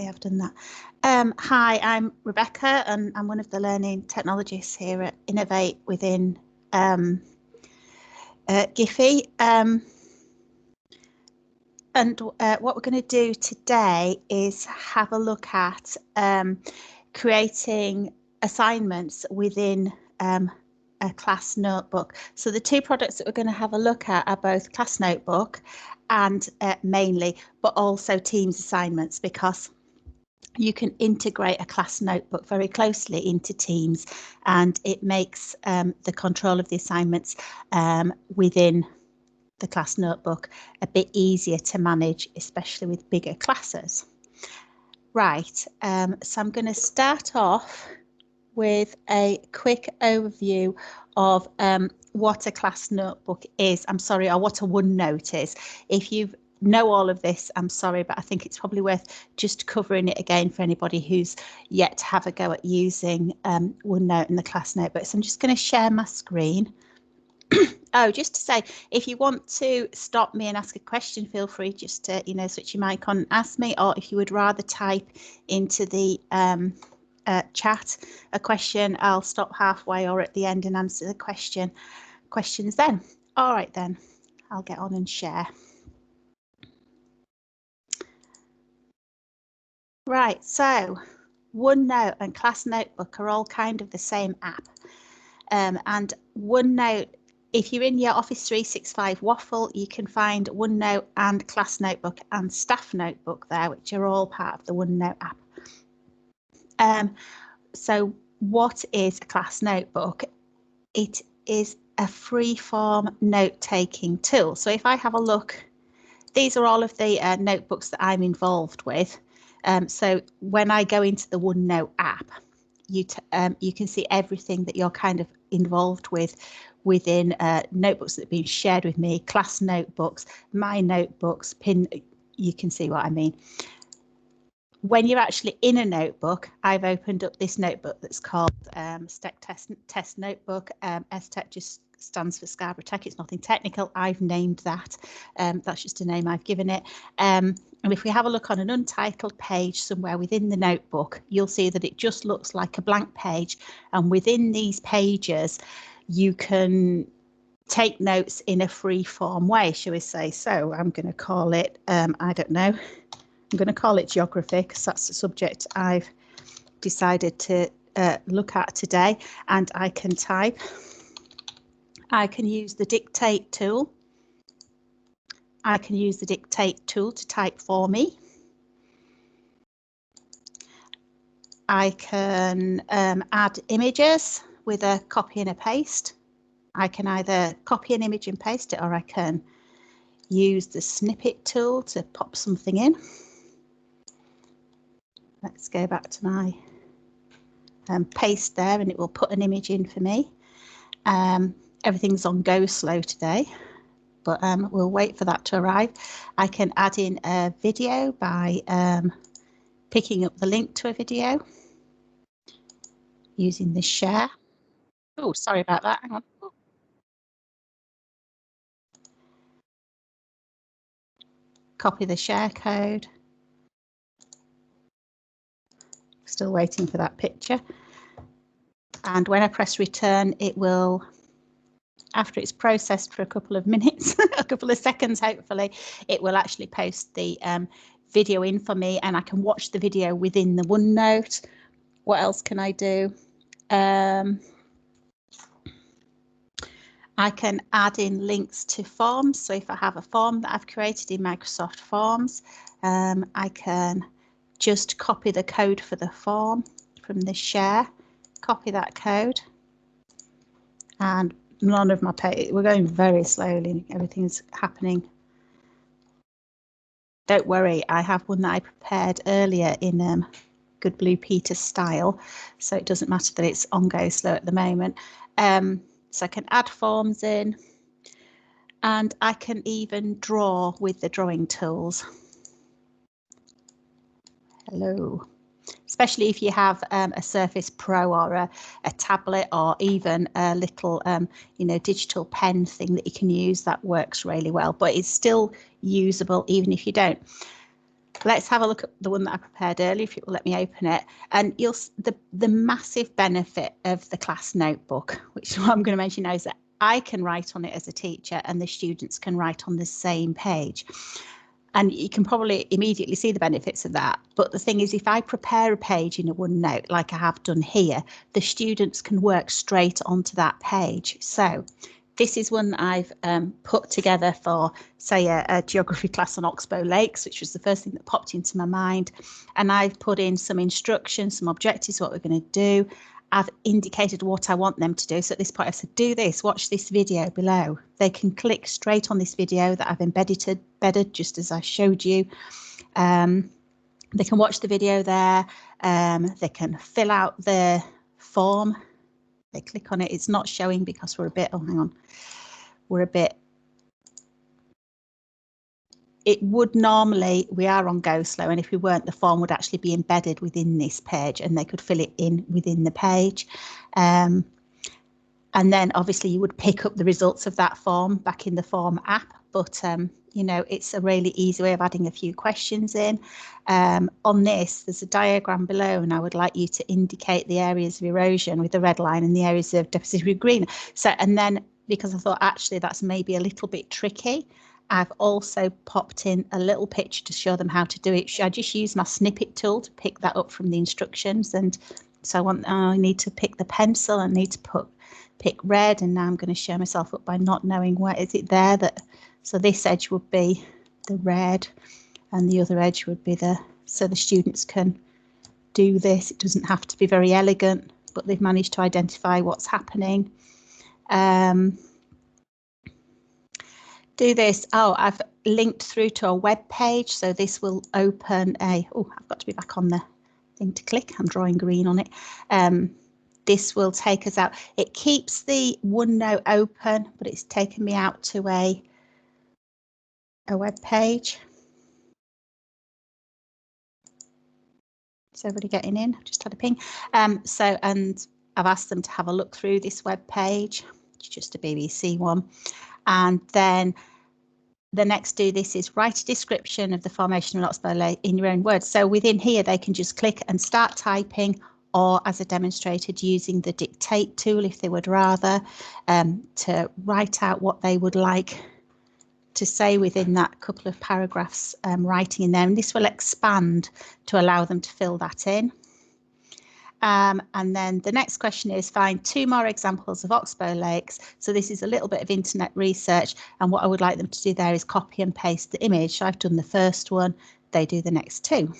I've done that. Hi, I'm Rebecca, and I'm one of the learning technologists here at Innovate within GIFHE. And what we're going to do today is have a look at creating assignments within a class notebook. So the two products that we're going to have a look at are both class notebook and mainly, but also Teams assignments, because you can integrate a class notebook very closely into Teams, and it makes the control of the assignments within the class notebook a bit easier to manage, especially with bigger classes. Right, so I'm going to start off with a quick overview of what a class notebook is. I'm sorry, or what a OneNote is. If you know all of this, I'm sorry, but I think it's probably worth just covering it again for anybody who's yet to have a go at using OneNote and the class notebook. So I'm just going to share my screen. Oh, just to say, if you want to stop me and ask a question, feel free just to, switch your mic on and ask me, or if you would rather type into the chat a question, I'll stop halfway or at the end and answer the questions then. All right, then I'll get on and share. Right, so OneNote and Class Notebook are all kind of the same app. And OneNote, if you're in your Office 365 waffle, you can find OneNote and Class Notebook and Staff Notebook there, which are all part of the OneNote app. So what is a Class Notebook? It is a free-form note-taking tool. So if I have a look, these are all of the notebooks that I'm involved with. So when I go into the OneNote app, you can see everything that you're kind of involved with within notebooks that have been shared with me, class notebooks, my notebooks, you can see what I mean. When you're actually in a notebook, I've opened up this notebook that's called STEC Test Notebook. EdTech just stands for Scarborough Tech. It's nothing technical. I've named that. That's just a name I've given it. And if we have a look on an untitled page somewhere within the notebook, you'll see that it just looks like a blank page. And within these pages, you can take notes in a free form way, shall we say. So I'm going to call it, I don't know, I'm going to call it geography, because that's the subject I've decided to look at today. And I can type. I can use the dictate tool. I can use the dictate tool to type for me. I can add images with a copy and a paste. I can either copy an image and paste it, or I can use the snippet tool to pop something in. Let's go back to my paste there, and it will put an image in for me. Everything's on go slow today, but we'll wait for that to arrive. I can add in a video by picking up the link to a video using the share. Oh, sorry about that. Hang on. Copy the share code. Still waiting for that picture. And when I press return, it will, after it's processed for a couple of minutes, a couple of seconds, hopefully, it will actually post the video in for me, and I can watch the video within the OneNote. What else can I do? I can add in links to forms. So if I have a form that I've created in Microsoft Forms, I can just copy the code for the form from the share, copy that code, and none of my page, we're going very slowly, everything's happening. Don't worry, I have one that I prepared earlier in Good Blue Peter style, so it doesn't matter that it's on go slow at the moment. So I can add forms in, and I can even draw with the drawing tools. Hello. Especially if you have a Surface Pro or a tablet, or even a little, digital pen thing that you can use, that works really well, but it's still usable even if you don't. let's have a look at the one that I prepared earlier, if it will let me open it. And you'll the massive benefit of the class notebook, which is what I'm going to mention now, is that I can write on it as a teacher and the students can write on the same page. And you can probably immediately see the benefits of that. But the thing is, if I prepare a page in a OneNote, like I have done here, the students can work straight onto that page. So this is one I've put together for, say, a geography class on Oxbow Lakes, which was the first thing that popped into my mind. And I've put in some instructions, some objectives, what we're going to do. I've indicated what I want them to do. So at this point, I've said, do this, watch this video below. They can click straight on this video that I've embedded just as I showed you. They can watch the video there. They can fill out the form. They click on it. It's not showing because we're a bit, oh, hang on. We're a bit. It would normally, we are on Go Slow, and if we weren't, the form would actually be embedded within this page and they could fill it in within the page. And then obviously you would pick up the results of that form back in the form app. But, you know, it's a really easy way of adding a few questions in. On this, there's a diagram below, and I would like you to indicate the areas of erosion with the red line and the areas of deficit with green. So, and then because I thought actually that's maybe a little bit tricky, I've also popped in a little picture to show them how to do it. I just use my snippet tool to pick that up from the instructions. And so I need to pick the pencil, I need to pick red, and now I'm going to show myself up by not knowing where is it there. So this edge would be the red and the other edge would be so the students can do this. It doesn't have to be very elegant, but they've managed to identify what's happening. Do this. Oh, I've linked through to a web page, so this will open I've got to be back on the thing to click. I'm drawing green on it. This will take us out. It keeps the OneNote open, but it's taken me out to a web page. Is everybody getting in? I've just had a ping. And I've asked them to have a look through this web page. It's just a BBC one. And then the next do this is write a description of the formation of an oxbow lake in your own words. So within here, they can just click and start typing, or as I demonstrated, using the dictate tool if they would rather, to write out what they would like to say within that couple of paragraphs, writing in there. And this will expand to allow them to fill that in. And then the next question is find 2 more examples of oxbow lakes. So this is a little bit of internet research, and what I would like them to do there is copy and paste the image. So I've done the first one, they do the next 2.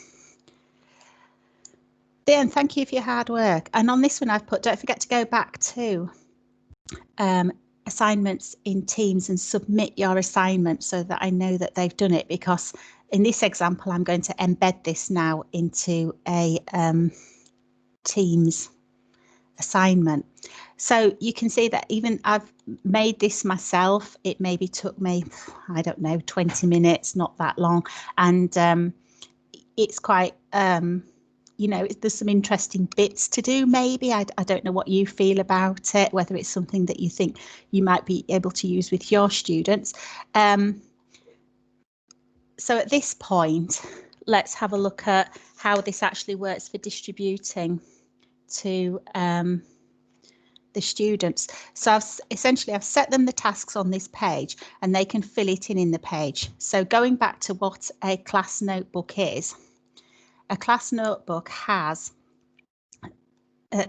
Dan, thank you for your hard work. And on this one I've put, don't forget to go back to assignments in Teams and submit your assignment so that I know that they've done it, because in this example I'm going to embed this now into a Teams assignment. So you can see that even I've made this myself. It maybe took me, I don't know, 20 minutes, not that long. And it's quite, you know, there's some interesting bits to do maybe. I don't know what you feel about it, whether it's something that you think you might be able to use with your students. So at this point, let's have a look at how this actually works for distributing to the students. So I've set them the tasks on this page and they can fill it in the page. So going back to what a class notebook is, a class notebook has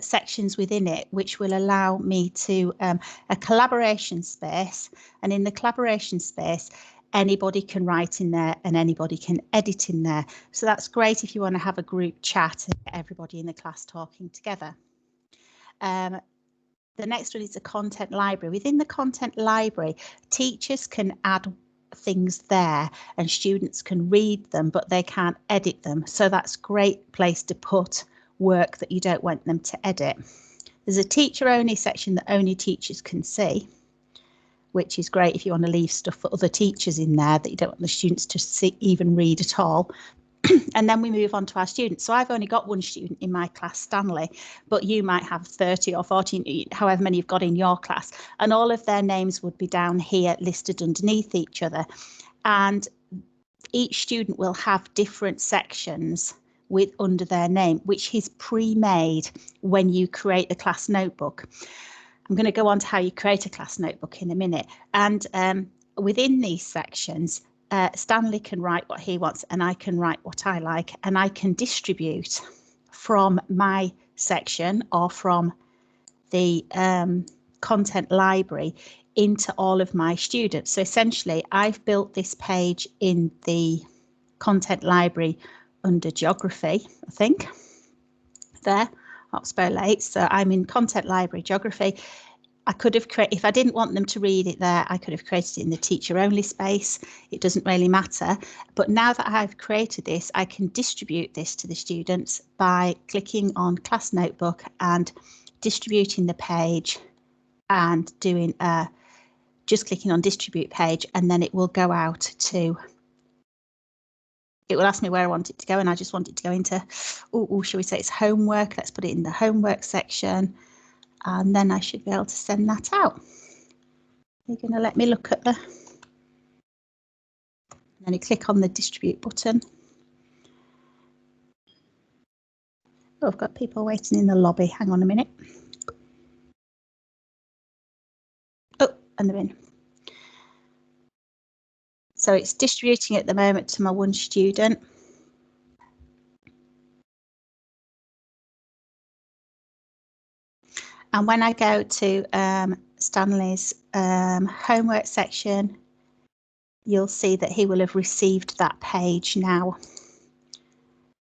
sections within it which will allow me to a collaboration space, and in the collaboration space anybody can write in there and anybody can edit in there. So that's great if you want to have a group chat and get everybody in the class talking together. The next one is a content library. Within the content library, teachers can add things there and students can read them, but they can't edit them. So that's a great place to put work that you don't want them to edit. There's a teacher only section that only teachers can see, which is great if you want to leave stuff for other teachers in there that you don't want the students to see, even read at all. And then we move on to our students. So I've only got 1 student in my class, Stanley, but you might have 30 or 14, however many you've got in your class, and all of their names would be down here listed underneath each other. And each student will have different sections with under their name, which is pre-made when you create the class notebook. I'm going to go on to how you create a class notebook in a minute. And within these sections, Stanley can write what he wants and I can write what I like, and I can distribute from my section or from the content library into all of my students. So essentially, I've built this page in the content library under geography, I think, there, Oxbow Lakes. So I'm in content library geography. I could have created, if I didn't want them to read it there, I could have created it in the teacher only space. It doesn't really matter. But now that I've created this, I can distribute this to the students by clicking on class notebook and distributing the page and doing just clicking on distribute page, and then it will go out to, it will ask me where I want it to go, and I just want it to go into, shall we say it's homework? Let's put it in the homework section, and then I should be able to send that out. You're going to let me look at the, and then you click on the distribute button. Oh, I've got people waiting in the lobby. Hang on a minute. Oh, and they're in. So it's distributing at the moment to my one student. And when I go to Stanley's homework section, you'll see that he will have received that page now,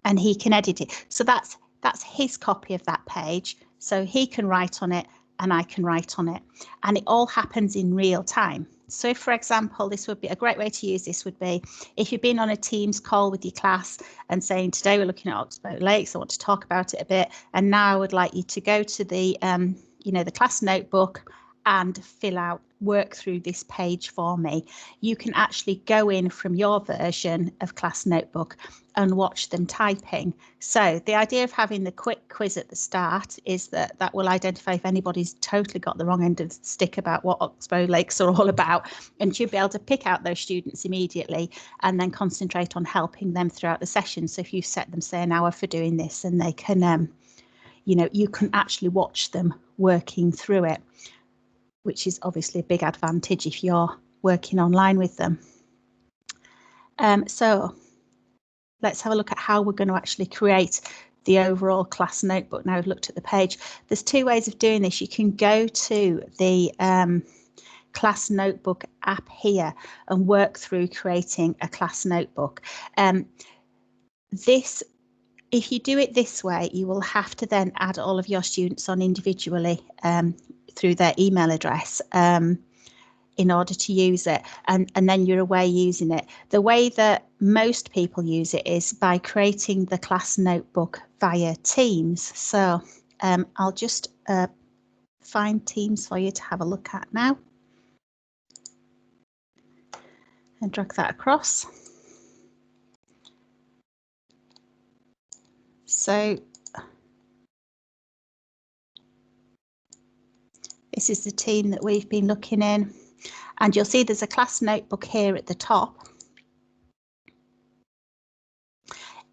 and he can edit it. So that's his copy of that page. So he can write on it and I can write on it, and it all happens in real time. So if, for example, this would be a great way to use this would be if you've been on a Teams call with your class and saying, today we're looking at Oxbow Lakes, I want to talk about it a bit, and now I would like you to go to the, the class notebook and work through this page for me. You can actually go in from your version of class notebook and watch them typing. So the idea of having the quick quiz at the start is that will identify if anybody's totally got the wrong end of the stick about what Oxbow Lakes are all about, and you'll be able to pick out those students immediately and then concentrate on helping them throughout the session. So if you set them, say, an hour for doing this, and they can, you can actually watch them working through it, which is obviously a big advantage if you're working online with them. So let's have a look at how we're going to actually create the overall class notebook. Now we've looked at the page. There's two ways of doing this. You can go to the class notebook app here and work through creating a class notebook. If you do it this way, you will have to then add all of your students on individually through their email address in order to use it, and then you're away using it. The way that most people use it is by creating the class notebook via Teams. So I'll just find Teams for you to have a look at now and drag that across. So this is the team that we've been looking in, and you'll see there's a class notebook here at the top.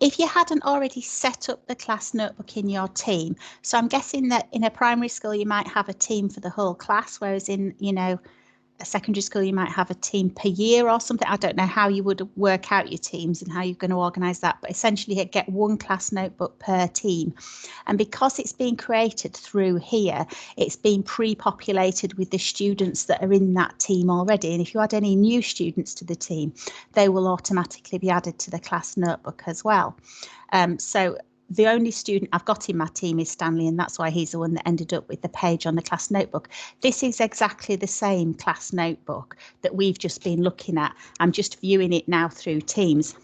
If you hadn't already set up the class notebook in your team, so I'm guessing that in a primary school you might have a team for the whole class, whereas in, a secondary school you might have a team per year or something. I don't know how you would work out your teams and how you're going to organise that, but essentially you get one class notebook per team. And because it's been created through here, it's been pre-populated with the students that are in that team already. And if you add any new students to the team, they will automatically be added to the class notebook as well. So the only student I've got in my team is Stanley, and that's why he's the one that ended up with the page on the class notebook. This is exactly the same class notebook that we've just been looking at. I'm just viewing it now through Teams.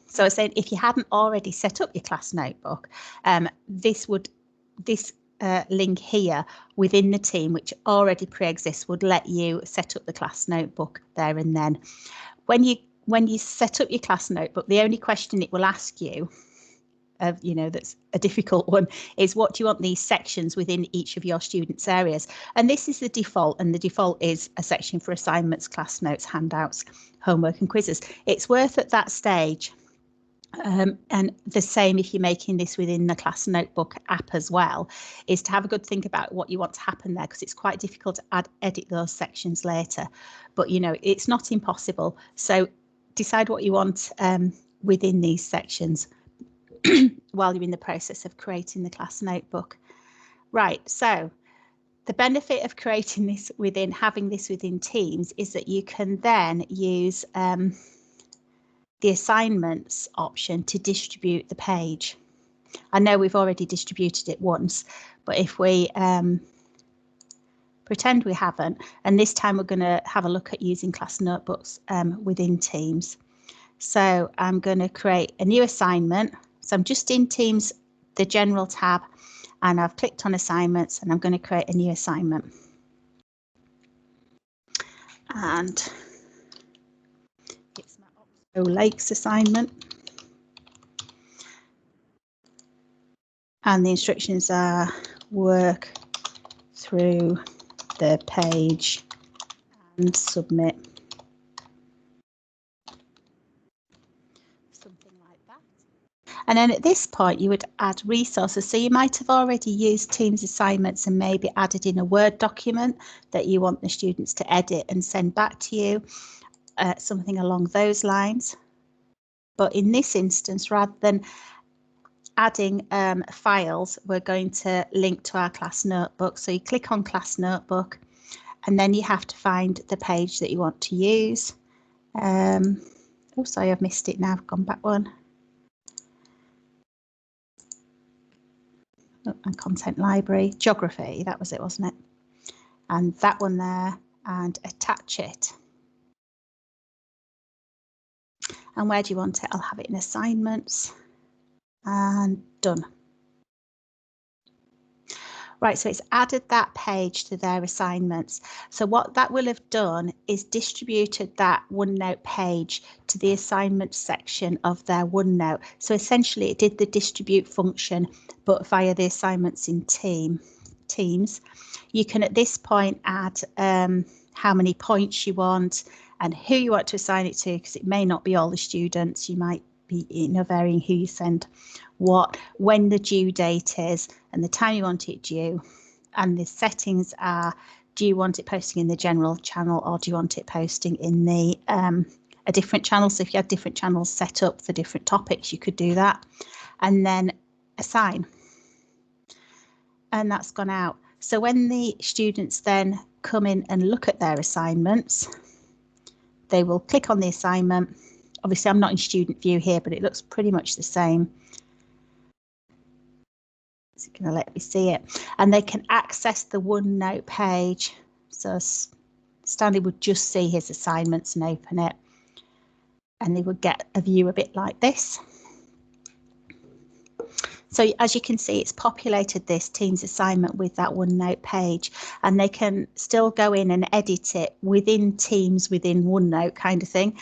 So I said, if you hadn't already set up your class notebook, this link here within the team, which already pre-exists, would let you set up the class notebook there and then. When you set up your class notebook, the only question it will ask you that's a difficult one, is what do you want these sections within each of your students' areas? And this is the default, and the default is a section for assignments, class notes, handouts, homework and quizzes. It's worth at that stage, and the same if you're making this within the class notebook app as well, is to have a good think about what you want to happen there, because it's quite difficult to edit those sections later. But it's not impossible. So decide what you want within these sections while you're in the process of creating the class notebook. Right, so the benefit of creating this having this within Teams is that you can then use the assignments option to distribute the page. I know we've already distributed it once, but if we pretend we haven't, and this time we're going to have a look at using class notebooks within Teams. So I'm going to create a new assignment. So I'm just in Teams, the general tab, and I've clicked on assignments, and I'm going to create a new assignment. And it's my Oxbow Lakes assignment. And the instructions are work through the page and submit. Something like that. And then at this point, you would add resources. So you might have already used Teams assignments and maybe added in a Word document that you want the students to edit and send back to you, something along those lines. But in this instance, rather than adding files, we're going to link to our class notebook. So you click on class notebook, and then you have to find the page that you want to use. Oh, sorry, I've missed it now. I've gone back one. Oh, and content library, geography, that was it, wasn't it? And that one there, and attach it. And where do you want it? I'll have it in assignments. And done. Right, so it's added that page to their assignments. So what that will have done is distributed that OneNote page to the assignment section of their OneNote. So essentially it did the distribute function, but via the assignments in Teams. You can at this point add how many points you want and who you want to assign it to, because it may not be all the students. You might be varying who you send what, when the due date is, and the time you want it due. And the settings are, do you want it posting in the general channel, or do you want it posting in the a different channel? So if you had different channels set up for different topics, you could do that. And then assign. And that's gone out. So when the students then come in and look at their assignments, they will click on the assignment. Obviously, I'm not in student view here, but it looks pretty much the same. It's going to let me see it. And they can access the OneNote page. So Stanley would just see his assignments and open it. And they would get a view a bit like this. So as you can see, it's populated this Teams assignment with that OneNote page, and they can still go in and edit it within Teams, within OneNote kind of thing.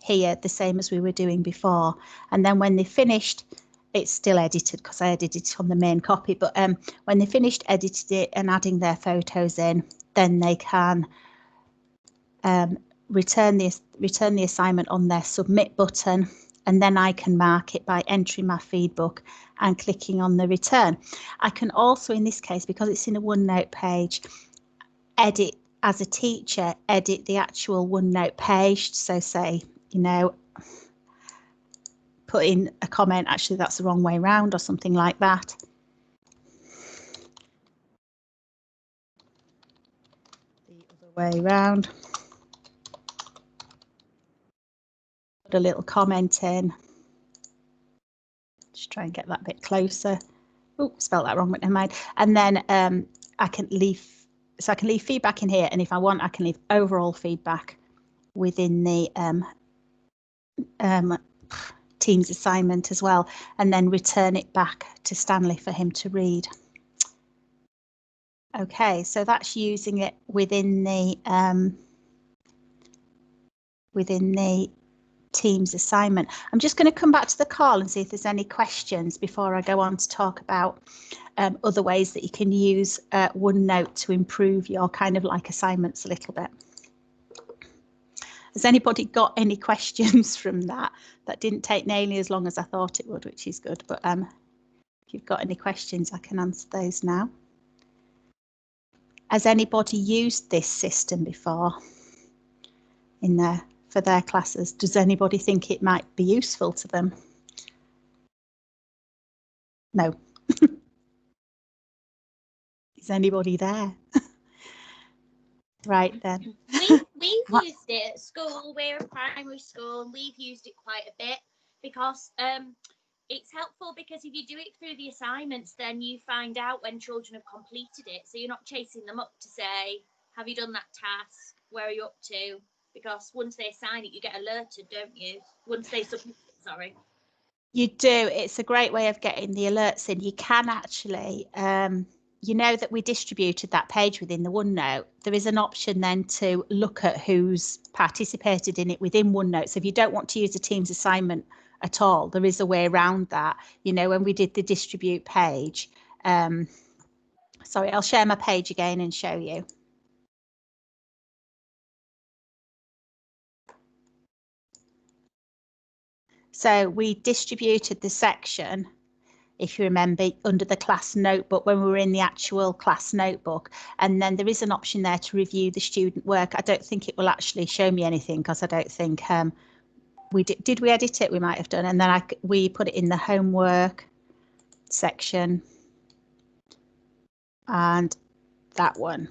Here, the same as we were doing before. And then when they finished, it's still edited because I edited it on the main copy. But when they finished edited it and adding their photos in, then they can return the assignment on their submit button. And then I can mark it by entering my feed book and clicking on the return. I can also, in this case, because it's in a OneNote page, edit as a teacher, edit the actual OneNote page. So say, put in a comment, actually that's the wrong way around, or something like that. The other way around. Put a little comment in. Just try and get that bit closer. Oh, spelled that wrong, but never mind. And then I can leave feedback in here, and if I want, I can leave overall feedback within the Teams assignment as well, and then return it back to Stanley for him to read. Okay, so that's using it within the Teams assignment. I'm just going to come back to the call and see if there's any questions before I go on to talk about other ways that you can use OneNote to improve your kind of like assignments a little bit. Has anybody got any questions from that? That didn't take nearly as long as I thought it would, which is good. But if you've got any questions, I can answer those now. Has anybody used this system before in there for their classes? Does anybody think it might be useful to them? No. Is anybody there? Right then. We've used it at school. We're a primary school and we've used it quite a bit because it's helpful, because if you do it through the assignments, then you find out when children have completed it. So you're not chasing them up to say, have you done that task? Where are you up to? Because once they assign it, you get alerted, don't you? Once they submit it, sorry. You do. It's a great way of getting the alerts in. You can actually, you know that we distributed that page within the OneNote. There is an option then to look at who's participated in it within OneNote. So if you don't want to use a Teams assignment at all, there is a way around that. You know, when we did the distribute page, sorry, I'll share my page again and show you. So we distributed the section, if you remember, under the class notebook when we were in the actual class notebook. And then there is an option there to review the student work. I don't think it will actually show me anything because I don't think we did we edit it? We might have done. And then we put it in the homework section and that one.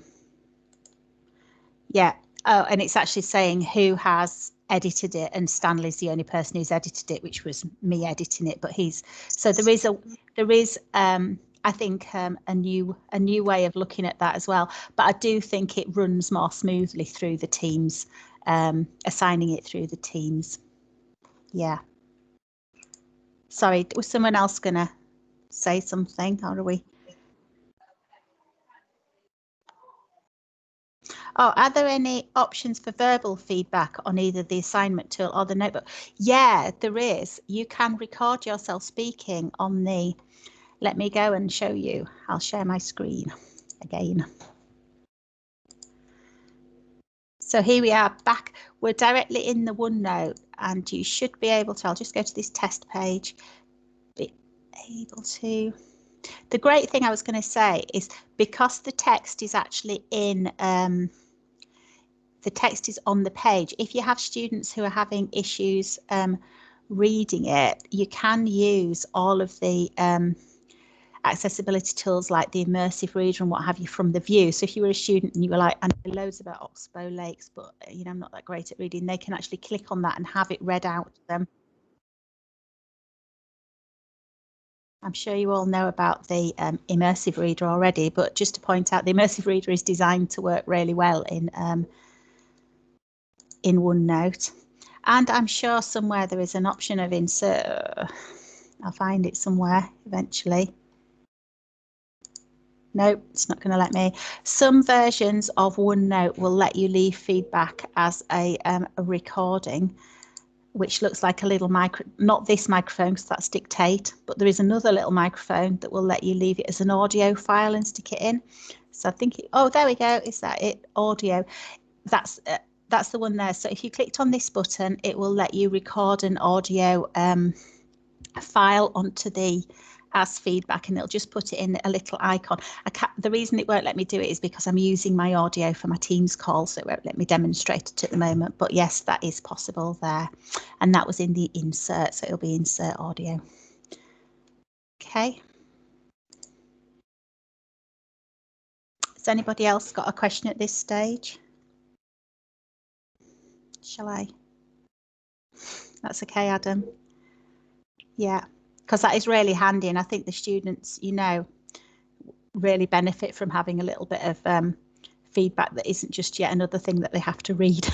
Yeah. Oh, and it's actually saying who has edited it, and Stanley's the only person who's edited it, which was me editing it. But so there is I think a new way of looking at that as well. But I do think it runs more smoothly through the Teams, assigning it through the Teams. Yeah. Sorry, was someone else gonna say something, or are we? Oh, are there any options for verbal feedback on either the assignment tool or the notebook? Yeah, there is. You can record yourself speaking on the, let me go and show you. I'll share my screen again. So here we are back. We're directly in the OneNote and you should be able to, I'll just go to this test page, be able to. The great thing I was going to say is because the text is actually in, the text is on the page. If you have students who are having issues reading it, you can use all of the accessibility tools like the Immersive Reader and what have you from the view. So if you were a student and you were like, I know loads about Oxbow Lakes, but you know, I'm not that great at reading, they can actually click on that and have it read out to them. I'm sure you all know about the Immersive Reader already, but just to point out, the Immersive Reader is designed to work really well in OneNote. And I'm sure somewhere there is an option of insert. I'll find it somewhere eventually. Nope, it's not going to let me. Some versions of OneNote will let you leave feedback as a recording, which looks like a little not this microphone because that's dictate, but there is another little microphone that will let you leave it as an audio file and stick it in. So I think, oh, there we go. Is that it? Audio. That's the one there. So if you clicked on this button, it will let you record an audio file onto the as feedback, and it'll just put it in a little icon. The reason it won't let me do it is because I'm using my audio for my Teams call, so it won't let me demonstrate it at the moment. But yes, that is possible there. And that was in the insert, so it'll be insert audio. Okay. Has anybody else got a question at this stage? Shall I? That's okay, Adam. Yeah, because that is really handy, and I think the students, you know, really benefit from having a little bit of feedback that isn't just yet another thing that they have to read.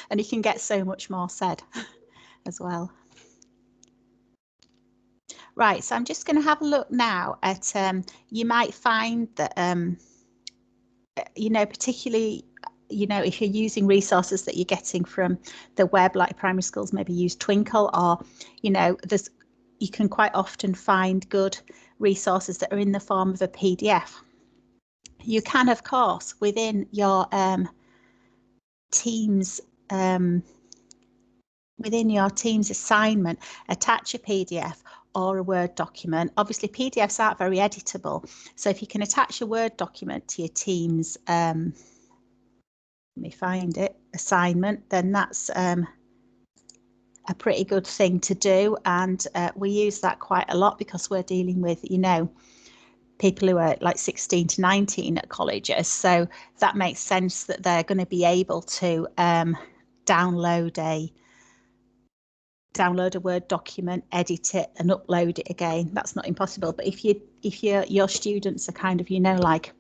And you can get so much more said as well. Right, so I'm just going to have a look now at, you might find that, you know, particularly you know, if you're using resources that you're getting from the web, like primary schools maybe use Twinkle, or, you know, you can quite often find good resources that are in the form of a PDF. You can, of course, within your Teams assignment, attach a PDF or a Word document. Obviously, PDFs aren't very editable, so if you can attach a Word document to your Teams, let me find it, assignment, then that's a pretty good thing to do. And we use that quite a lot because we're dealing with, you know, people who are like 16 to 19 at colleges. So that makes sense that they're going to be able to download a Word document, edit it and upload it again. That's not impossible. But if your students are kind of, you know, like,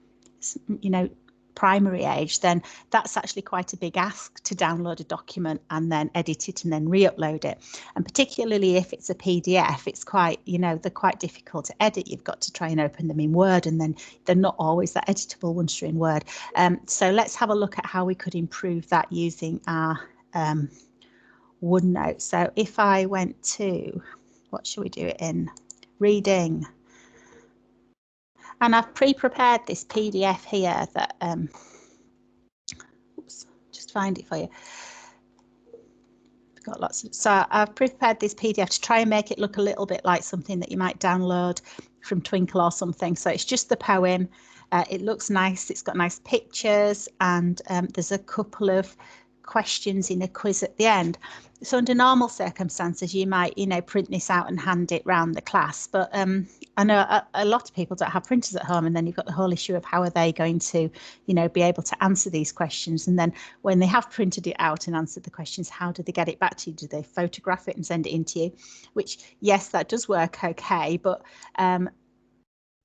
you know, primary age, then that's actually quite a big ask to download a document and then edit it and then re-upload it. And particularly if it's a PDF, it's quite, you know, they're quite difficult to edit. You've got to try and open them in Word, and then they're not always that editable once they're in Word. So let's have a look at how we could improve that using our OneNote. So if I went to, what should we do it in? Reading. And I've pre-prepared this PDF here that, oops, just find it for you. I've got lots of, so I've prepared this PDF to try and make it look a little bit like something that you might download from Twinkle or something. So it's just the poem. It looks nice. It's got nice pictures, and there's a couple of questions in a quiz at the end. So under normal circumstances, you might, you know, print this out and hand it round the class. But I know a lot of people don't have printers at home, and then you've got the whole issue of how are they going to, you know, be able to answer these questions. And then when they have printed it out and answered the questions, how do they get it back to you? Do they photograph it and send it in to you? Which, yes, that does work okay, but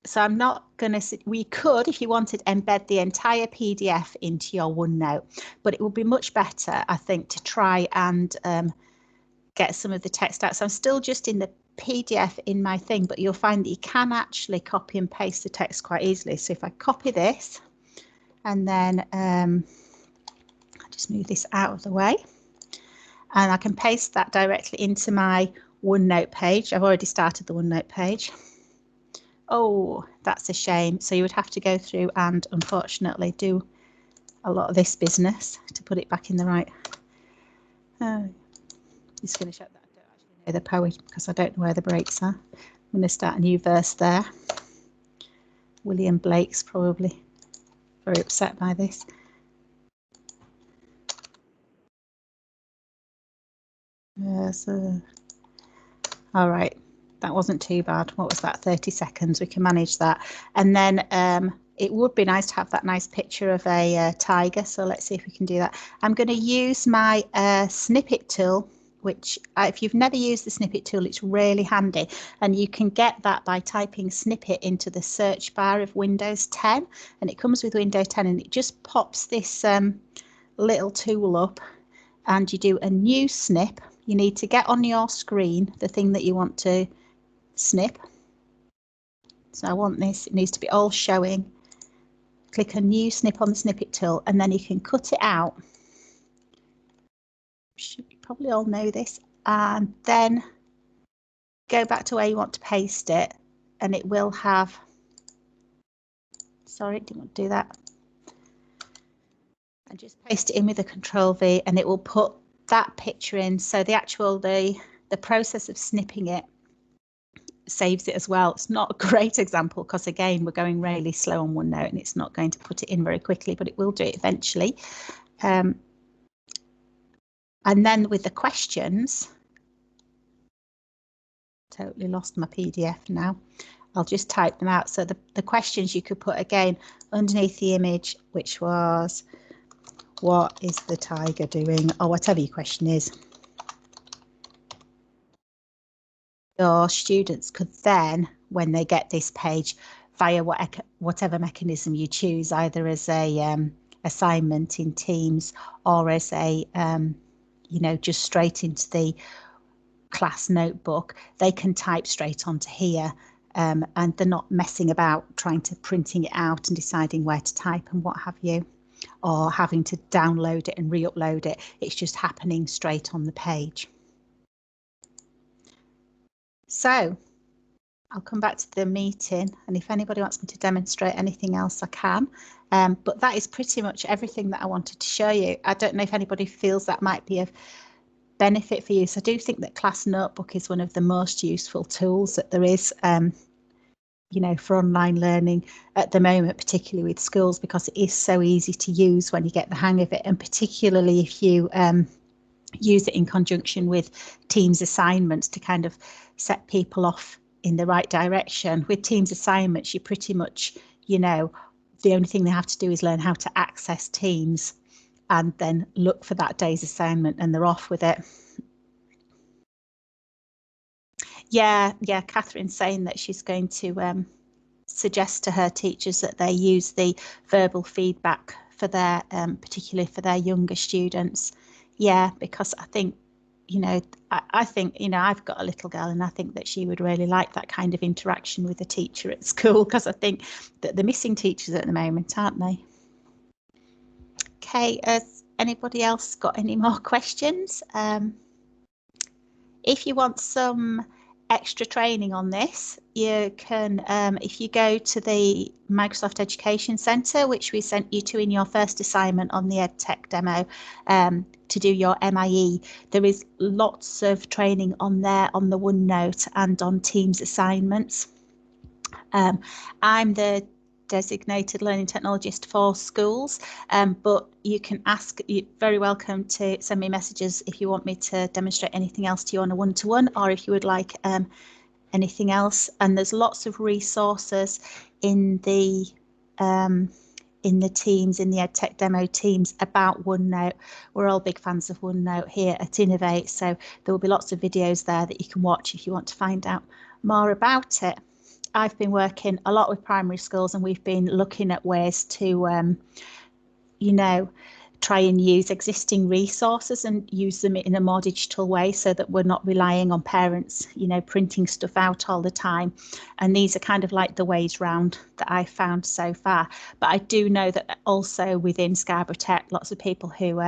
so I'm not going to, we could, if you wanted, embed the entire PDF into your OneNote, but it would be much better, I think, to try and get some of the text out. So I'm still just in the PDF in my thing, but you'll find that you can actually copy and paste the text quite easily. So if I copy this and then I just move this out of the way, and I can paste that directly into my OneNote page. I've already started the OneNote page. Oh, that's a shame. So you would have to go through and unfortunately do a lot of this business to put it back in the right. Just finish up that. I don't actually know the poem because I don't know where the breaks are. I'm going to start a new verse there. William Blake's probably very upset by this. All right. That wasn't too bad. What was that? 30 seconds. We can manage that. And then it would be nice to have that nice picture of a tiger. So let's see if we can do that. I'm going to use my snippet tool, which if you've never used the snippet tool, it's really handy. And you can get that by typing snippet into the search bar of Windows 10. And it comes with Windows 10, and it just pops this little tool up, and you do a new snip. You need to get on your screen the thing that you want to snip. So I want this, it needs to be all showing. Click a new snip on the snippet tool, and then you can cut it out. Should you probably all know this, and then go back to where you want to paste it, and it will have, sorry, didn't want to do that, and just paste it in with a Control-V, and it will put that picture in. So the actual the process of snipping it saves it as well. It's not a great example because again we're going really slow on OneNote, and it's not going to put it in very quickly, but it will do it eventually. And then with the questions, totally lost my PDF now. I'll just type them out. So the questions you could put again underneath the image, which was, what is the tiger doing, or whatever your question is. Your students could then, when they get this page, via whatever mechanism you choose, either as a assignment in Teams or as a, you know, just straight into the class notebook, they can type straight onto here, and they're not messing about trying to printing it out and deciding where to type and what have you. or having to download it and re-upload it. It's just happening straight on the page. So I'll come back to the meeting, and if anybody wants me to demonstrate anything else, I can. But that is pretty much everything that I wanted to show you. I don't know if anybody feels that might be of benefit for you. So I do think that Class Notebook is one of the most useful tools that there is, you know, for online learning at the moment, particularly with schools, because it is so easy to use when you get the hang of it, and particularly if you use it in conjunction with Teams assignments to kind of set people off in the right direction. With Teams assignments, you pretty much, you know, the only thing they have to do is learn how to access Teams and then look for that day's assignment, and they're off with it. Yeah, Catherine's saying that she's going to suggest to her teachers that they use the verbal feedback for their, particularly for their younger students. Yeah, because I think, you know, I think, you know, I've got a little girl, and I think that she would really like that kind of interaction with the teacher at school, because I think that they're missing teachers at the moment, aren't they? Okay, has anybody else got any more questions? If you want some extra training on this, you can, if you go to the Microsoft Education Centre, which we sent you to in your first assignment on the EdTech demo, to do your MIE, there is lots of training on there on the OneNote and on Teams assignments. I'm the designated learning technologist for schools, but you can ask, you're very welcome to send me messages if you want me to demonstrate anything else to you on a one-to-one, or if you would like anything else. And there's lots of resources in the teams, in the EdTech demo teams, about OneNote. We're all big fans of OneNote here at Innovate, so there will be lots of videos there that you can watch if you want to find out more about it. I've been working a lot with primary schools, and we've been looking at ways to, you know, try and use existing resources and use them in a more digital way, so that we're not relying on parents, you know, printing stuff out all the time. And these are kind of like the ways round that I've found so far. But I do know that also within Scarborough Tech, lots of people who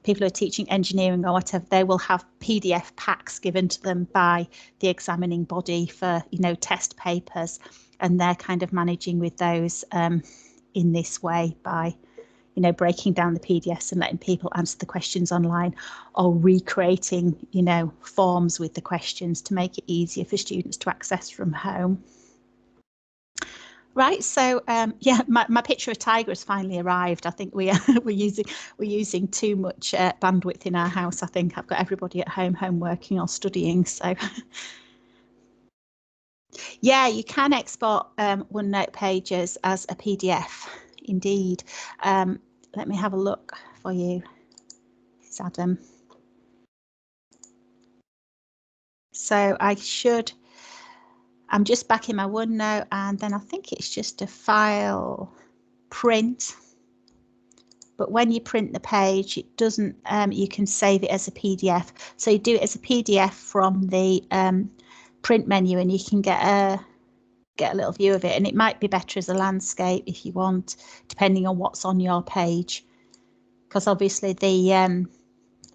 people who are teaching engineering or whatever, they will have PDF packs given to them by the examining body for, you know, test papers, and they're kind of managing with those in this way by, you know, breaking down the PDFs and letting people answer the questions online, or recreating, you know, forms with the questions to make it easier for students to access from home. Right, so yeah, my picture of Tiger has finally arrived. I think we're using too much bandwidth in our house. I think I've got everybody at home working or studying. So yeah, you can export OneNote pages as a PDF. Indeed. Let me have a look for you. It's Adam. So I'm just back in my OneNote, and then I think it's just a file print. But when you print the page, it doesn't, you can save it as a PDF. So you do it as a PDF from the print menu, and you can get a little view of it. And it might be better as a landscape if you want, depending on what's on your page. Because obviously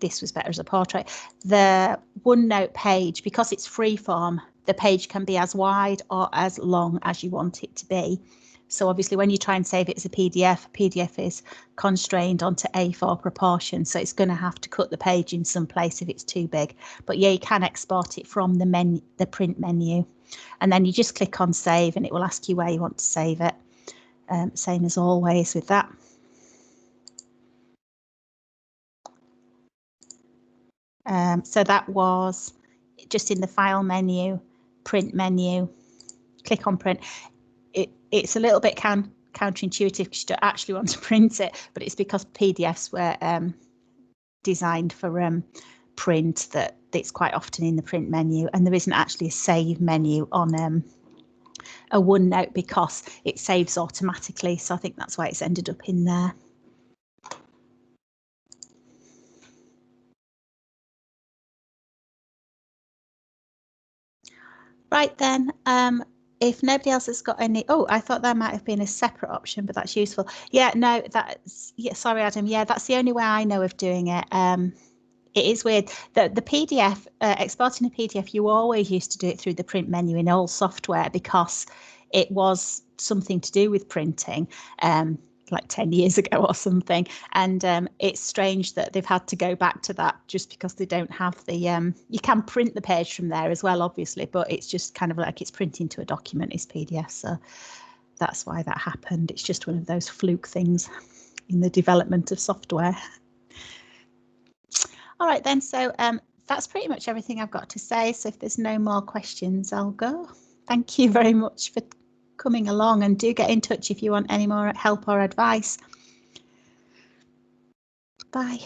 this was better as a portrait. The OneNote page, because it's freeform, the page can be as wide or as long as you want it to be. So obviously when you try and save it as a PDF is constrained onto A4 proportions, so it's going to have to cut the page in some place if it's too big. But yeah, you can export it from the print menu, and then you just click on save, and it will ask you where you want to save it. Same as always with that. So that was just in the file menu, print menu, click on print. It's a little bit counterintuitive because you don't actually want to print it, but it's because PDFs were designed for print that it's quite often in the print menu, and there isn't actually a save menu on a OneNote because it saves automatically. So I think that's why it's ended up in there. Right then, if nobody else has got any, oh, I thought there might have been a separate option, but that's useful. Yeah, no, that's, yeah, sorry, Adam. Yeah, that's the only way I know of doing it. It is weird that the PDF, exporting a PDF, you always used to do it through the print menu in all software because it was something to do with printing. Like 10 years ago or something, and it's strange that they've had to go back to that just because they don't have the you can print the page from there as well, obviously, but it's just kind of like it's printing to a document is PDF, so that's why that happened. It's just one of those fluke things in the development of software. All right then, so that's pretty much everything I've got to say, so if there's no more questions, I'll go. Thank you very much for coming along, and do get in touch if you want any more help or advice. Bye.